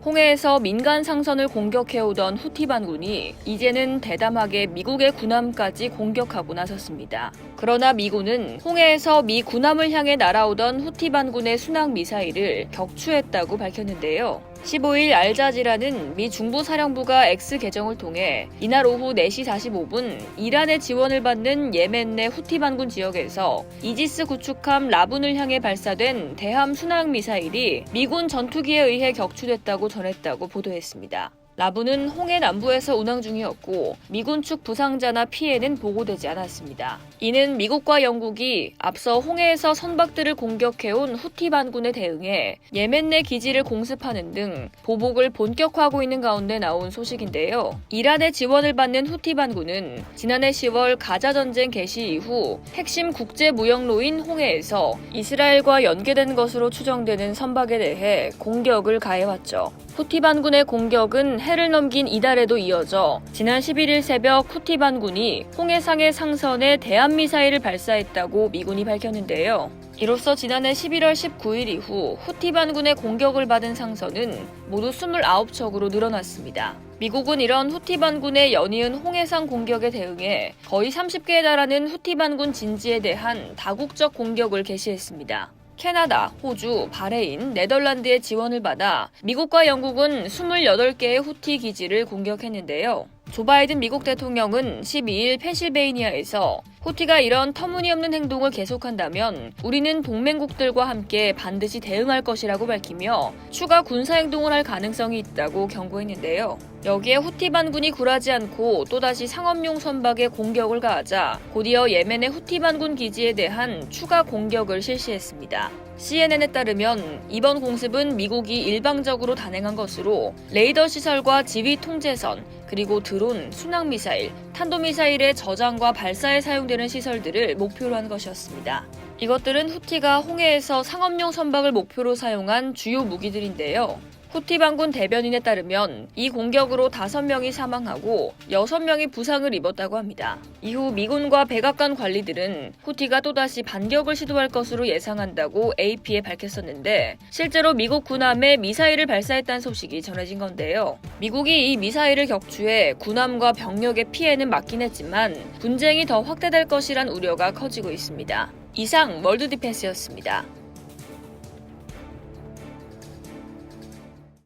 홍해에서 민간 상선을 공격해오던 후티 반군이 이제는 대담하게 미국의 군함까지 공격하고 나섰습니다. 그러나 미군은 홍해에서 미 군함을 향해 날아오던 후티 반군의 순항 미사일을 격추했다고 밝혔는데요. 15일 알자지라는 미 중부사령부가 X 계정을 통해 이날 오후 4시 45분 이란의 지원을 받는 예멘 내 후티 반군 지역에서 이지스 구축함 라분을 향해 발사된 대함 순항 미사일이 미군 전투기에 의해 격추됐다고 전했다고 보도했습니다. 라분은 홍해 남부에서 운항 중이었고 미군 측 부상자나 피해는 보고되지 않았습니다. 이는 미국과 영국이 앞서 홍해에서 선박들을 공격해온 후티 반군에 대응해 예멘 내 기지를 공습하는 등 보복을 본격화하고 있는 가운데 나온 소식인데요. 이란의 지원을 받는 후티 반군은 지난해 10월 가자 전쟁 개시 이후 핵심 국제 무역로인 홍해에서 이스라엘과 연계된 것으로 추정되는 선박에 대해 공격을 가해왔죠. 후티 반군의 공격은 해를 넘긴 이달에도 이어져 지난 11일 새벽 후티 반군이 홍해상의 상선에 대함미사일을 발사했다고 미군이 밝혔는데요. 이로써 지난해 11월 19일 이후 후티 반군의 공격을 받은 상선은 모두 29척으로 늘어났습니다. 미국은 이런 후티 반군의 연이은 홍해상 공격에 대응해 거의 30개에 달하는 후티 반군 진지에 대한 다국적 공격을 개시했습니다. 캐나다, 호주, 바레인, 네덜란드의 지원을 받아 미국과 영국은 28개의 후티 기지를 공격했는데요. 조 바이든 미국 대통령은 12일 펜실베이니아에서 후티가 이런 터무니없는 행동을 계속한다면 우리는 동맹국들과 함께 반드시 대응할 것이라고 밝히며 추가 군사행동을 할 가능성이 있다고 경고했는데요. 여기에 후티 반군이 굴하지 않고 또다시 상업용 선박에 공격을 가하자 곧이어 예멘의 후티 반군 기지에 대한 추가 공격을 실시했습니다. CNN에 따르면 이번 공습은 미국이 일방적으로 단행한 것으로 레이더 시설과 지휘 통제선, 그리고 드론, 순항미사일, 탄도미사일의 저장과 발사에 사용되는 시설들을 목표로 한 것이었습니다. 이것들은 후티가 홍해에서 상업용 선박을 목표로 사용한 주요 무기들인데요. 후티 반군 대변인에 따르면 이 공격으로 5명이 사망하고 6명이 부상을 입었다고 합니다. 이후 미군과 백악관 관리들은 후티가 또다시 반격을 시도할 것으로 예상한다고 AP에 밝혔었는데 실제로 미국 군함에 미사일을 발사했다는 소식이 전해진 건데요. 미국이 이 미사일을 격추해 군함과 병력의 피해는 막긴 했지만 분쟁이 더 확대될 것이란 우려가 커지고 있습니다. 이상 월드디펜스였습니다.